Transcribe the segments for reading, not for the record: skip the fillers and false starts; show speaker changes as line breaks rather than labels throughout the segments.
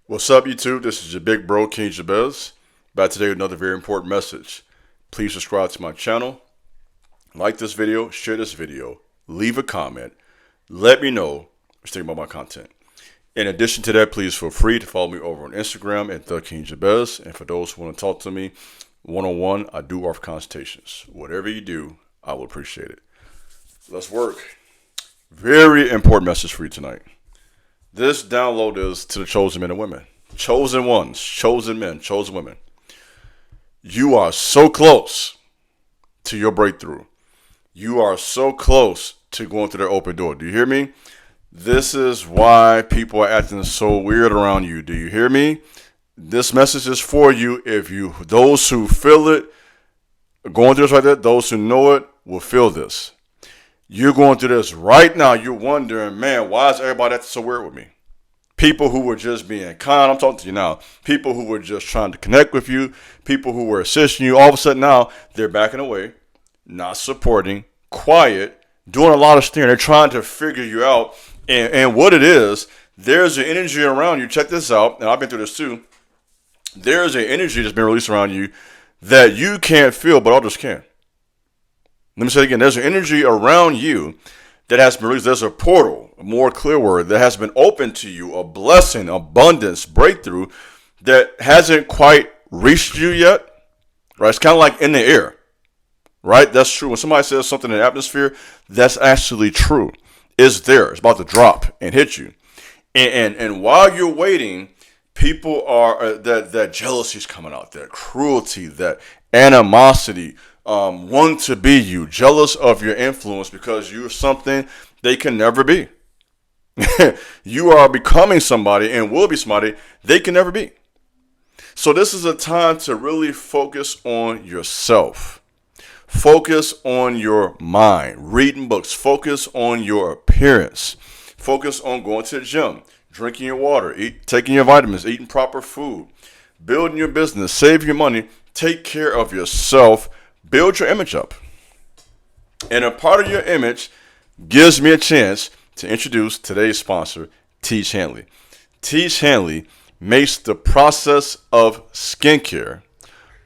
What's up, YouTube? This is your big bro, King Jabez. Back today with another very important message. Please subscribe to my channel, like this video, share this video, leave a comment, let me know what you think about my content. In addition to that, please feel free to follow me over on Instagram at the King Jabez. And for those who want to talk to me one-on-one, I do offer consultations. Whatever you do, I will appreciate it. Let's work. Very important message for you tonight. This download is to the chosen men and women, chosen ones, chosen men, chosen women. You are so close to your breakthrough. You are so close to going through that open door. Do you hear me? This is why people are acting so weird around you. Do you hear me? This message is for you. Those who feel it, going through this right there, those who know it will feel this. You're going through this right now. You're wondering, man, why is everybody acting so weird with me? People who were just being kind, I'm talking to you now. People who were just trying to connect with you. People who were assisting you. All of a sudden now, they're backing away, not supporting, quiet, doing a lot of steering. They're trying to figure you out. And what it is, there's an energy around you. Check this out, and I've been through this too. There's an energy that's been released around you that you can't feel, but others can. Let me say it again. There's an energy around you that has been released. There's a portal, a more clear word, that has been opened to you, a blessing, abundance, breakthrough that hasn't quite reached you yet. Right? It's kind of like in the air. Right? That's true. When somebody says something in the atmosphere, that's actually true. It's there. It's about to drop and hit you. And while you're waiting, people are that jealousy is coming out, that cruelty, that animosity, want to be you, jealous of your influence because you're something they can never be. You are becoming somebody and will be somebody they can never be. So this is a time to really focus on yourself. Focus on your mind, reading books, focus on your appearance, focus on going to the gym, drinking your water, taking your vitamins, eating proper food, building your business, save your money, take care of yourself, build your image up. And a part of your image gives me a chance to introduce today's sponsor, Teach Hanley. Teach Hanley makes the process of skincare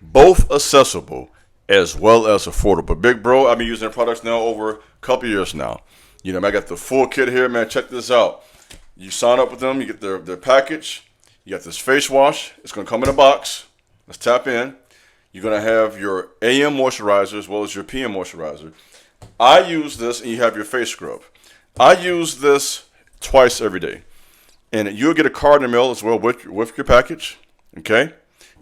both accessible as well as affordable. Big bro, I've been using their products now over a couple years now. You know, I got the full kit here, man. Check this out. You sign up with them, you get their package. You got this face wash. It's going to come in a box. Let's tap in. You're going to have your AM moisturizer as well as your PM moisturizer. I use this, and you have your face scrub. I use this twice every day. And you'll get a card in the mail as well with your package. Okay?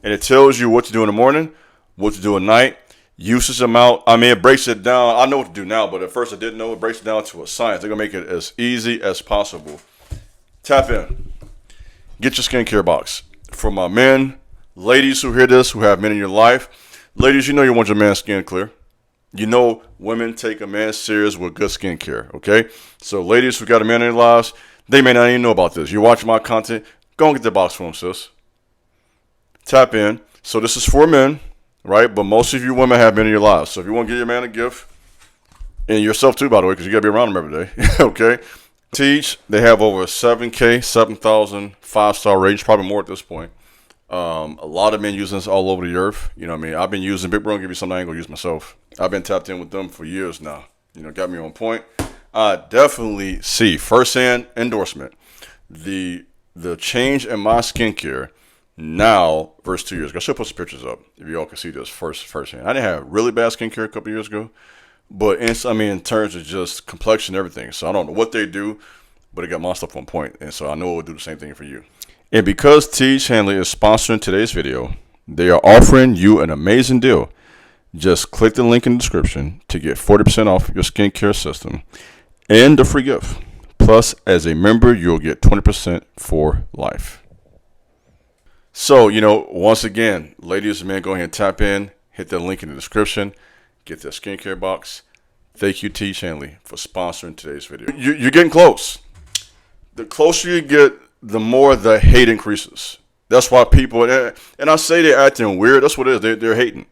And it tells you what to do in the morning, what to do at night. Usage amount, it breaks it down. I know what to do now, but at first I didn't know. It breaks it down to a science. They're going to make it as easy as possible. Tap in. Get your skincare box. For my men, ladies who hear this, who have men in your life, ladies, you know you want your man's skin clear. You know women take a man serious with good skincare, okay? So ladies who got a man in their lives, they may not even know about this. You're watching my content, go and get the box for them, sis. Tap in. So this is for men. Right? But most of you women have men in your lives. So if you want to give your man a gift, and yourself too, by the way, because you got to be around him every day. Okay? Teach, they have over 7K, 7,000 5-star ratings, probably more at this point. A lot of men using this all over the earth. You know what I mean? I've been using, Big Bro, give me something I ain't going to use myself. I've been tapped in with them for years now. You know, got me on point. I definitely see firsthand endorsement. The change in my skincare now versus 2 years ago. I should put some pictures up if y'all can see this firsthand. I didn't have really bad skincare a couple years ago, but in terms of just complexion and everything. So I don't know what they do, but it got my stuff on point, and so I know it will do the same thing for you. And because Teach Hanley is sponsoring today's video, they are offering you an amazing deal. Just click the link in the description to get 40% off your skincare system and a free gift. Plus, as a member, you'll get 20% for life. So, once again, ladies and men, go ahead and tap in, hit that link in the description, get that skincare box. Thank you, Teach Hanley, for sponsoring today's video. You're getting close. The closer you get, the more the hate increases. That's why people, and I say they're acting weird, that's what it is, they're hating.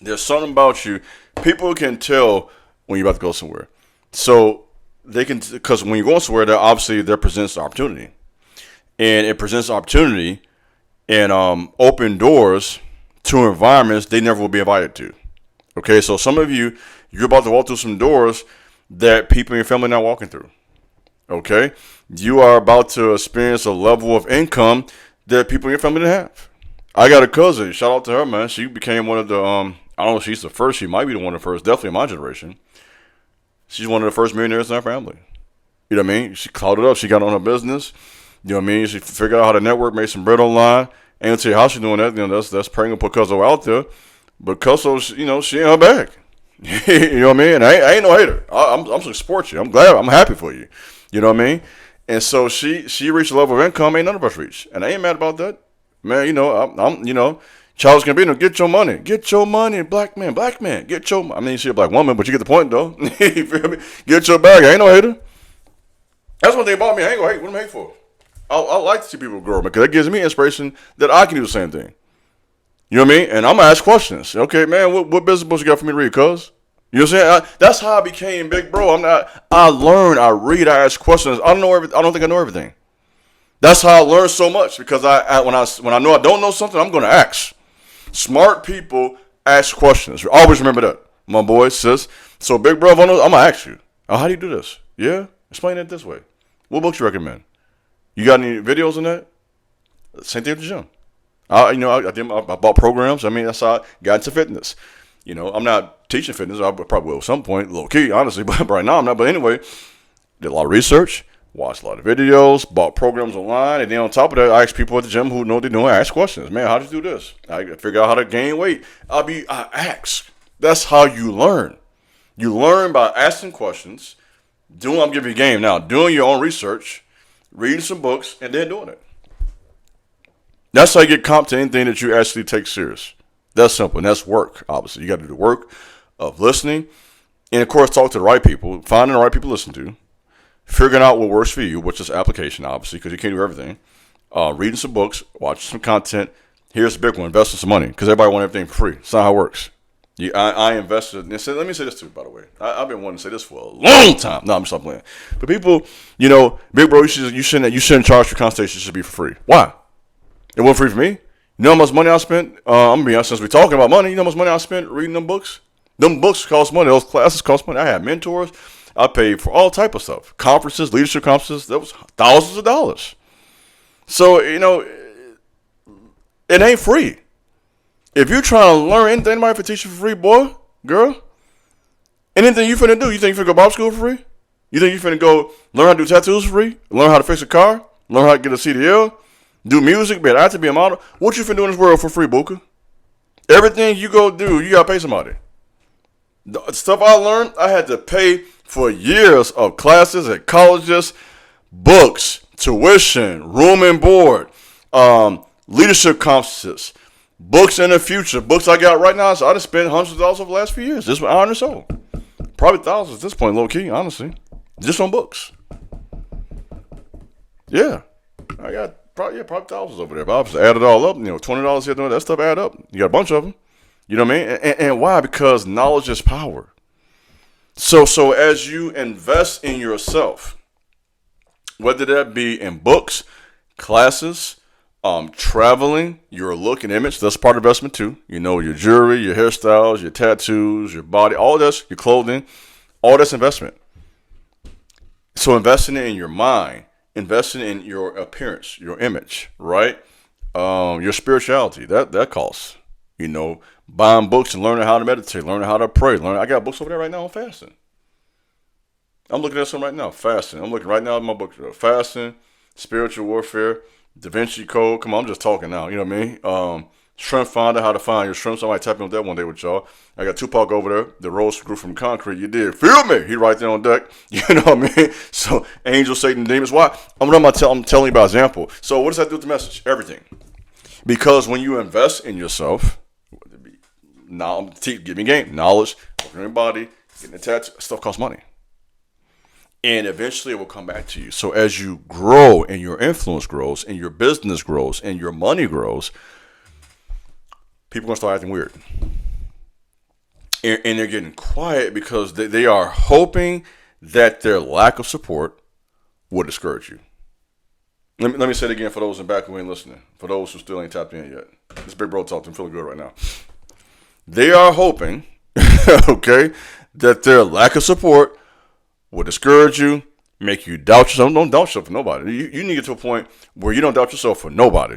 There's something about you, people can tell when you're about to go somewhere. So, they can, because when you're going somewhere, there presents the opportunity. and it presents opportunity and open doors to environments they never will be invited to. Okay, so some of you, you're about to walk through some doors that people in your family are not walking through. Okay, you are about to experience a level of income that people in your family didn't have. I got a cousin. Shout out to her, man. She became one of the I don't know if she's the first. She might be the one of the first. Definitely in my generation. She's one of the first millionaires in our family. You know what I mean? She clouded up. She got on her business. You know what I mean? She figured out how to network, made some bread online. Ain't gonna tell you how she doing that. You know, that's praying to put Cuzzo out there. But Cuzzo, you know, she in her bag. You know what I mean? And I ain't no hater. I'm gonna support you. I'm glad. I'm happy for you. You know what I mean? And so she reached a level of income ain't none of us reach. And I ain't mad about that. Man, you know, I'm you know, Charles Gambino, get your money. Get your money, black man, get your money. I mean, she's a black woman, but you get the point, though. You feel me? Get your bag. I ain't no hater. That's one thing about me. I ain't gonna hate. What am I hate for? I like to see people grow, because that gives me inspiration that I can do the same thing. You know what I mean? And I'm gonna ask questions. Okay, man, what business books you got for me to read, cuz? You know what I'm saying? That's how I became big bro. I learn, I read, I ask questions. I don't think I know everything. That's how I learn so much, because when I know I don't know something, I'm gonna ask. Smart people ask questions. Always remember that, my boy, sis. So big bro, I'm gonna ask you. Oh, how do you do this? Yeah? Explain it this way. What books you recommend? You got any videos on that? Same thing with the gym. I bought programs. I mean, that's how I got into fitness. You know, I'm not teaching fitness. I probably will at some point, low key, honestly, but right now I'm not. But anyway, did a lot of research, watched a lot of videos, bought programs online, and then on top of that, I asked people at the gym who know what they're doing. I ask questions. Man, how did you do this? I figure out how to gain weight. I ask. That's how you learn. You learn by asking questions. I'm giving you a game now. Doing your own research, reading some books, and then doing it. That's how you get comp to anything that you actually take serious. That's simple, and that's work, obviously. You got to do the work of listening, and of course, talk to the right people, finding the right people to listen to, figuring out what works for you, which is application, obviously, because you can't do everything. Reading some books, watching some content. Here's the big one: investing some money, because everybody wants everything for free. That's not how it works. I invested. And let me say this too, by the way. I've been wanting to say this for a long time. No, I'm just not playing. But people, you know, big bro, you shouldn't charge for consultation. It should be for free. Why? It wasn't free for me. You know how much money I spent? I'm gonna be honest, since we're talking about money, you know how much money I spent reading them books? Them books cost money. Those classes cost money. I had mentors. I paid for all type of stuff. Conferences, leadership conferences. That was thousands of dollars. So, you know, it ain't free. If you're trying to learn anything, anybody for teaching for free, boy, girl, anything you finna do, you think you finna go Bible school for free? You think you finna go learn how to do tattoos for free? Learn how to fix a car? Learn how to get a CDL? Do music, be an actor, be a model? What you finna do in this world for free, Booker? Everything you go do, you gotta pay somebody. The stuff I learned, I had to pay for years of classes at colleges, books, tuition, room and board, leadership conferences, books in the future, books I got right now. So I just spent hundreds of dollars over the last few years. Just I or so. Probably thousands at this point, low key, honestly. Just on books. Yeah. I got probably thousands over there. But I just add it all up, you know, $20 here, that stuff add up. You got a bunch of them. You know what I mean? And why? Because knowledge is power. So as you invest in yourself, whether that be in books, classes, traveling, your look and image, that's part of investment too. You know, your jewelry, your hairstyles, your tattoos, your body, all that's, your clothing, all that's investment. So investing in your mind, investing in your appearance, your image, right? Your spirituality, that costs. You know, buying books and learning how to meditate, learning how to pray. I got books over there right now on fasting. I'm looking at some right now, fasting. I'm looking right now at my book, fasting, spiritual warfare, Da Vinci Code. Come on, I'm just talking now. You know what I mean? Shrimp Finder, how to find your shrimp. Somebody tap in with that one day with y'all. I got Tupac over there. The rose grew from concrete. You did. Feel me? He right there on deck. You know what I mean? So, angel, Satan, demons. Why? I'm telling you by example. So, what does that do with the message? Everything. Because when you invest in yourself, now give me game, knowledge, working your body, getting attached, stuff costs money. And eventually it will come back to you. So as you grow and your influence grows and your business grows and your money grows, people are going to start acting weird. And they're getting quiet because they are hoping that their lack of support will discourage you. Let me say it again for those in the back who ain't listening. For those who still ain't tapped in yet. This big bro talk. I'm feeling good right now. They are hoping, okay, that their lack of support will discourage you, make you doubt yourself. Don't doubt yourself for nobody. You need to get to a point where you don't doubt yourself for nobody.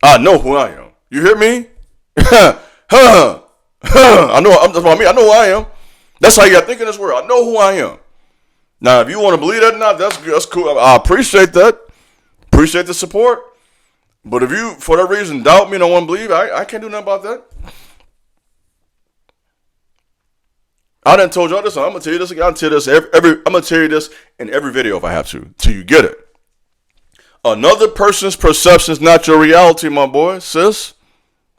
I know who I am. You hear me? I know. That's what I mean. I know who I am. That's how you got to think in this world. I know who I am. Now, if you want to believe that or not, that's good. That's cool. I appreciate that. Appreciate the support. But if you, for that reason, doubt me and don't want to believe, I can't do nothing about that. I done told y'all this. I'm gonna tell you this again. I'm gonna tell you this in every video if I have to, till you get it. Another person's perception is not your reality, my boy, sis.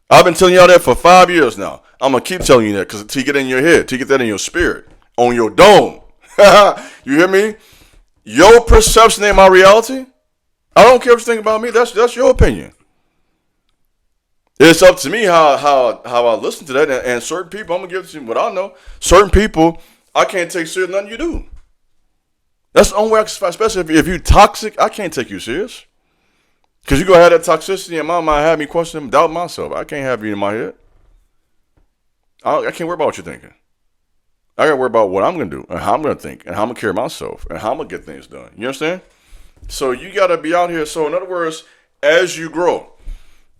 I've been telling y'all that for 5 years now. I'm gonna keep telling you that because till you get in your head, till you get that in your spirit, on your dome. You hear me? Your perception ain't my reality. I don't care what you think about me. That's your opinion. It's up to me how I listen to that. And certain people, I'm going to give it to you what I know. Certain people, I can't take serious nothing you do. That's the only way, especially if you're toxic, I can't take you serious. Because you're going to have that toxicity in my mind, have me question, doubt myself. I can't have you in my head. I can't worry about what you're thinking. I got to worry about what I'm going to do and how I'm going to think and how I'm going to carry myself and how I'm going to get things done. You understand? So you got to be out here. So in other words, as you grow,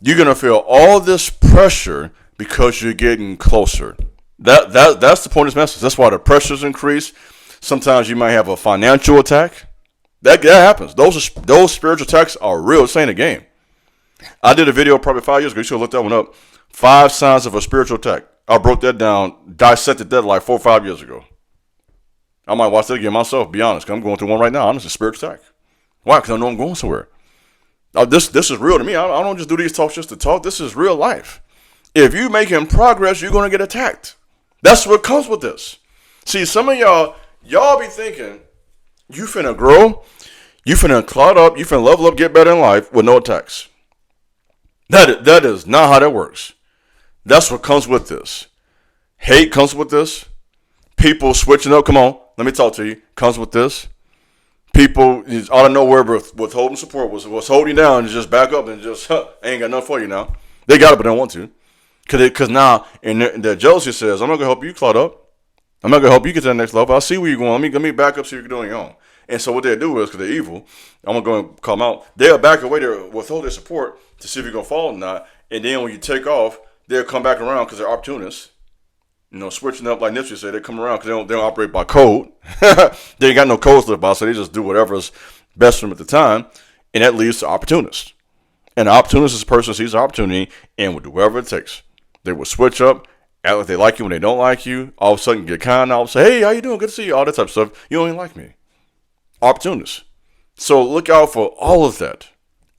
you're going to feel all this pressure because you're getting closer. That's the point of this message. That's why the pressures increase. Sometimes you might have a financial attack. That happens. Those spiritual attacks are real. This ain't a game. I did a video probably 5 years ago. You should look that one up. 5 signs of a spiritual attack. I broke that down, dissected that like 4 or 5 years ago. I might watch that again myself, be honest. I'm going through one right now. Honestly, spiritual attack. Why? Because I know I'm going somewhere. This is real to me. I don't just do these talks just to talk. This is real life. If you're making progress, you're going to get attacked. That's what comes with this. See, some of y'all be thinking you finna grow, you finna cloud up, you finna level up, get better in life with no attacks. That is not how that works. That's what comes with this. Hate comes with this. People switching up. Come on, let me talk to you. Comes with this. People out of nowhere withholding support was holding you down and just back up and just ain't got nothing for you now. They got it, but they don't want to. Because now, and the jealousy says, I'm not going to help you cloud up. I'm not going to help you get to the next level. I see where you're going. Let me back up so you can do it on your own. And so what they do is, because they're evil, I'm going to go and call them out. They'll back away, they'll withhold their support to see if you're going to fall or not. And then when you take off, they'll come back around because they're opportunists. You know, switching up like Nipsey said, they come around because they don't operate by code. They ain't got no codes to live by, so they just do whatever's best for them at the time. And that leads to opportunists. And the opportunist is a person who sees an opportunity and will do whatever it takes. They will switch up, act like they like you when they don't like you. All of a sudden get kind, all of a sudden, hey, how you doing? Good to see you. All that type of stuff. You don't even like me. Opportunists. So look out for all of that.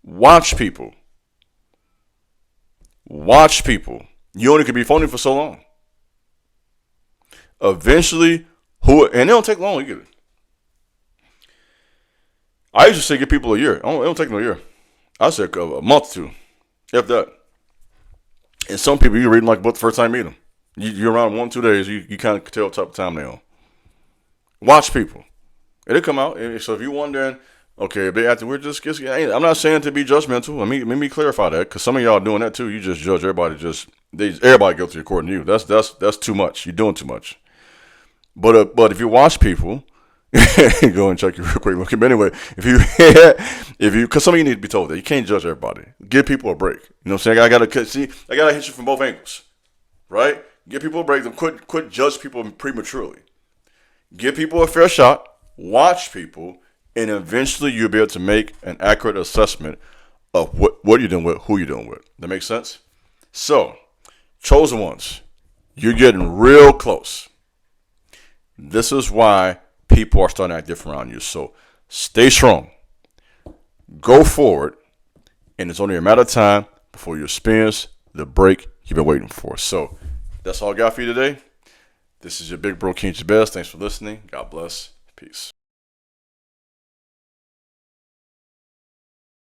Watch people. Watch people. You only can be phony for so long. Eventually, and it don't take long to get it. I used to say give people a year. It don't take no year. I said a month or two, if that. And some people, you read them like a book the first time you meet them. You're around 1 or 2 days, you kind of can tell what type of time they're on. Watch people. It'll come out. So if you're wondering, okay, they after we're just, I'm not saying to be judgmental. Let me clarify that, because some of y'all doing that too. You just judge everybody. Everybody guilty according to you. That's too much. You're doing too much. But if you watch people, go and check your real quick. But anyway, if you, because some of you need to be told that you can't judge everybody. Give people a break. You know what I'm saying? I gotta hit you from both angles, right? Give people a break. Then quit judge people prematurely. Give people a fair shot. Watch people, and eventually you'll be able to make an accurate assessment of what you're doing with, who you're doing with. That makes sense? So, chosen ones, you're getting real close. This is why people are starting to act different around you. So stay strong. Go forward. And it's only a matter of time before you experience the break you've been waiting for. So that's all I got for you today. This is your big bro, King Jabez. Thanks for listening. God bless. Peace.